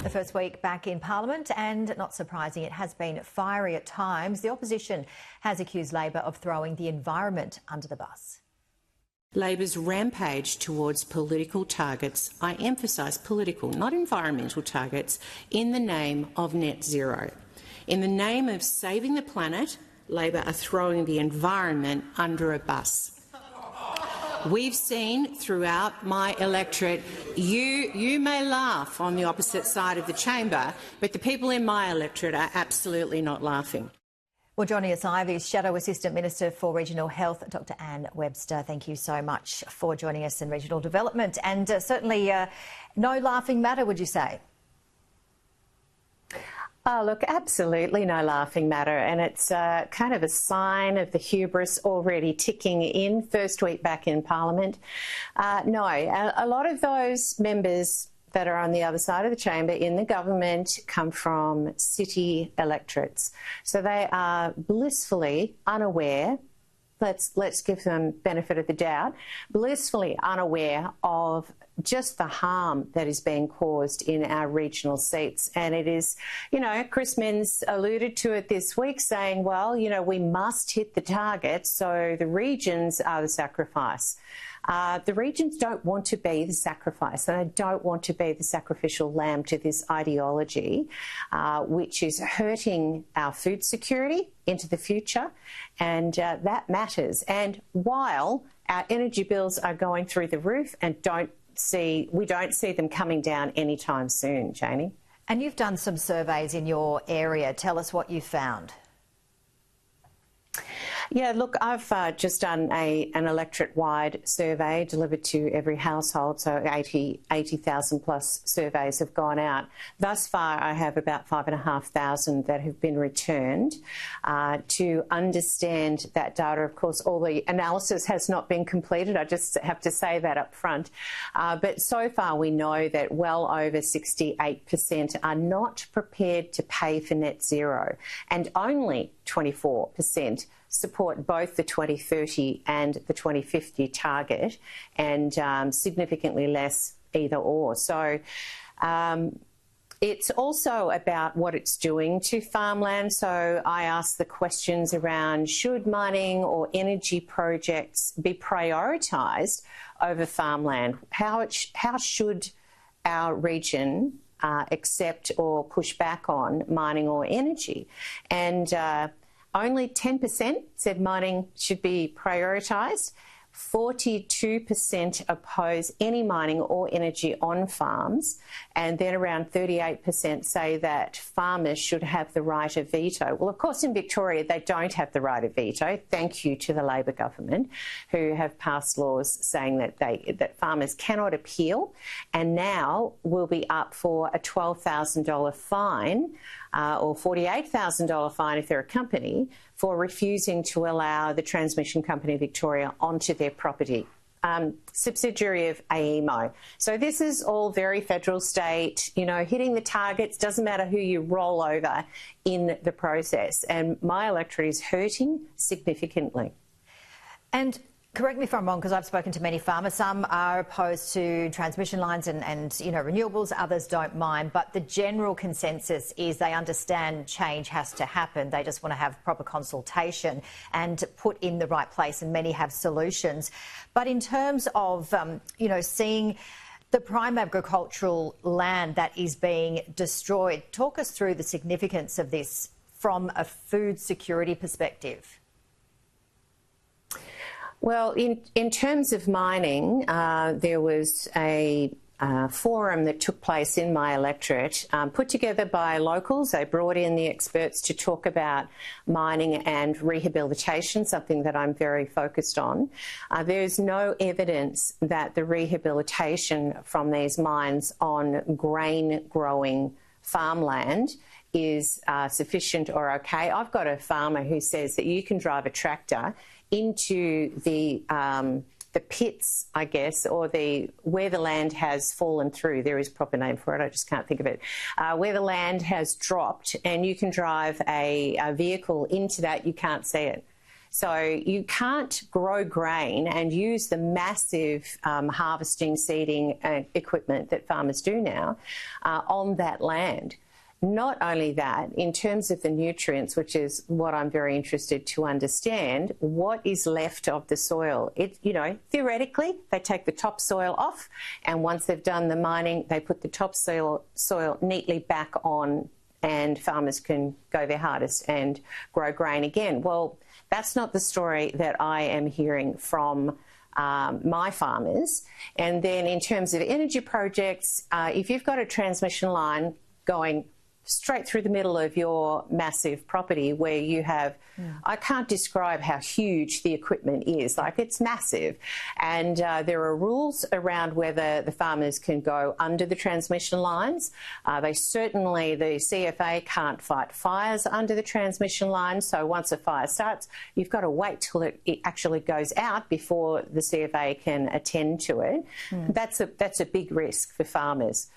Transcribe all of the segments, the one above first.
The first week back in Parliament, and not surprising, it has been fiery at times. The opposition has accused Labor of throwing the environment under the bus. Labor's rampage towards political targets, I emphasise political, not environmental targets, in the name of net zero. In the name of saving the planet, Labor are throwing the environment under a bus. We've seen throughout my electorate, you may laugh on the opposite side of the chamber, but the people in my electorate are absolutely not laughing. Well, joining us live is Shadow Assistant Minister for Regional Health, Dr Anne Webster. Thank you so much for joining us in Regional Development. And certainly no laughing matter, would you say? Oh, look, absolutely no laughing matter, and it's kind of a sign of the hubris already ticking in, first week back in Parliament. No, a lot of those members that are on the other side of the chamber in the government come from city electorates. So they are blissfully unaware, let's give them benefit of the doubt, blissfully unaware of just the harm that is being caused in our regional seats. And it is, you know, Chris Minns alluded to it this week saying, well, you know, we must hit the target, so the regions are the sacrifice. The regions don't want to be the sacrifice, and they don't want to be the sacrificial lamb to this ideology, which is hurting our food security into the future, and that matters. And while our energy bills are going through the roof and we don't see them coming down anytime soon, Janie. And you've done some surveys in your area. Tell us what you found. Yeah, look, I've just done an electorate-wide survey delivered to every household, so 80,000 plus surveys have gone out. Thus far, I have about 5,500 that have been returned. To understand that data, of course, all the analysis has not been completed. I just have to say that up front. But so far, we know that well over 68% are not prepared to pay for net zero, and only 24% support both the 2030 and the 2050 target, and significantly less either or. So it's also about what it's doing to farmland. So I asked the questions around, should mining or energy projects be prioritised over farmland? How should our region accept or push back on mining or energy? And only 10% said mining should be prioritised. 42% oppose any mining or energy on farms, and then around 38% say that farmers should have the right of veto. Well, of course, in Victoria, they don't have the right of veto. Thank you to the Labor government, who have passed laws saying that farmers cannot appeal, and now will be up for a $12,000 fine or $48,000 fine if they're a company for refusing to allow the transmission company Victoria onto their property, subsidiary of AEMO. So this is all very federal state, you know, hitting the targets, doesn't matter who you roll over in the process. And my electorate is hurting significantly. And correct me if I'm wrong, because I've spoken to many farmers. Some are opposed to transmission lines and you know, renewables. Others don't mind. But the general consensus is they understand change has to happen. They just want to have proper consultation and put in the right place. And many have solutions. But in terms of, you know, seeing the prime agricultural land that is being destroyed, talk us through the significance of this from a food security perspective. Well, in terms of mining, there was a forum that took place in my electorate, put together by locals. They brought in the experts to talk about mining and rehabilitation, something that I'm very focused on. There's no evidence that the rehabilitation from these mines on grain-growing farmland is sufficient or okay. I've got a farmer who says that you can drive a tractor into the pits, I guess, or where the land has fallen through. There is a proper name for it, I just can't think of it. Where the land has dropped, and you can drive a vehicle into that, you can't see it. So you can't grow grain and use the massive harvesting, seeding equipment that farmers do now on that land. Not only that, in terms of the nutrients, which is what I'm very interested to understand, what is left of the soil? Theoretically, they take the topsoil off, and once they've done the mining, they put the topsoil neatly back on, and farmers can go their hardest and grow grain again. Well, that's not the story that I am hearing from my farmers. And then in terms of energy projects, if you've got a transmission line going straight through the middle of your massive property where you have, I can't describe how huge the equipment is, like it's massive. And there are rules around whether the farmers can go under the transmission lines. The CFA can't fight fires under the transmission lines. So once a fire starts, you've got to wait till it actually goes out before the CFA can attend to it. That's a big risk for farmers.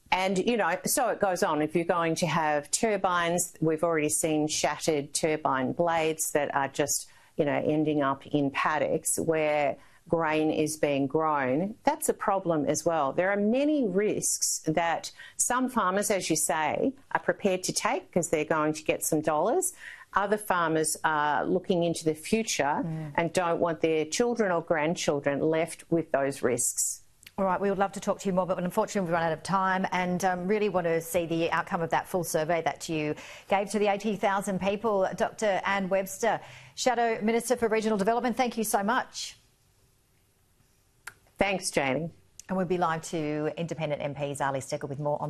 And, so it goes on. If you're going to have turbines, we've already seen shattered turbine blades that are just, ending up in paddocks where grain is being grown. That's a problem as well. There are many risks that some farmers, as you say, are prepared to take because they're going to get some dollars. Other farmers are looking into the future and don't want their children or grandchildren left with those risks. All right, we would love to talk to you more, but unfortunately we've run out of time, and really want to see the outcome of that full survey that you gave to the 80,000 people. Dr. Anne Webster, Shadow Minister for Regional Development, thank you so much. Thanks, Janie. And we'll be live to Independent MP Zali Steggall with more on